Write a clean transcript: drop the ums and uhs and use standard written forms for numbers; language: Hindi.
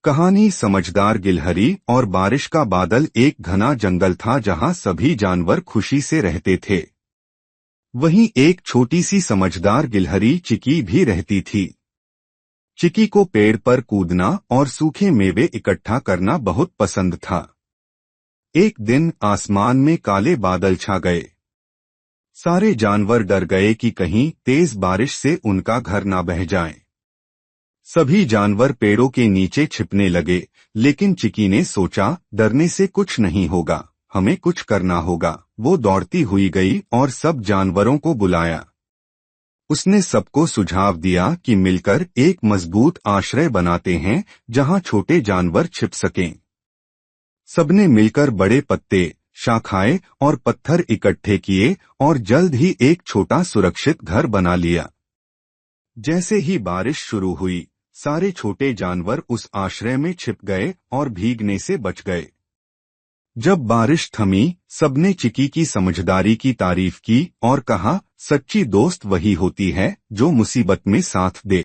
कहानी समझदार गिलहरी और बारिश का बादल। एक घना जंगल था जहां सभी जानवर खुशी से रहते थे। वहीं एक छोटी सी समझदार गिलहरी चिकी भी रहती थी। चिकी को पेड़ पर कूदना और सूखे मेवे इकट्ठा करना बहुत पसंद था। एक दिन आसमान में काले बादल छा गए। सारे जानवर डर गए कि कहीं तेज बारिश से उनका घर ना बह जाए। सभी जानवर पेड़ों के नीचे छिपने लगे, लेकिन चिकी ने सोचा, डरने से कुछ नहीं होगा, हमें कुछ करना होगा। वो दौड़ती हुई गई और सब जानवरों को बुलाया। उसने सबको सुझाव दिया कि मिलकर एक मजबूत आश्रय बनाते हैं जहां छोटे जानवर छिप सकें। सबने मिलकर बड़े पत्ते, शाखाएं और पत्थर इकट्ठे किए और जल्द ही एक छोटा सुरक्षित घर बना लिया। जैसे ही बारिश शुरू हुई, सारे छोटे जानवर उस आश्रय में छिप गए और भीगने से बच गए। जब बारिश थमी, सबने चिकी की समझदारी की तारीफ की और कहा, सच्ची दोस्त वही होती है जो मुसीबत में साथ दे।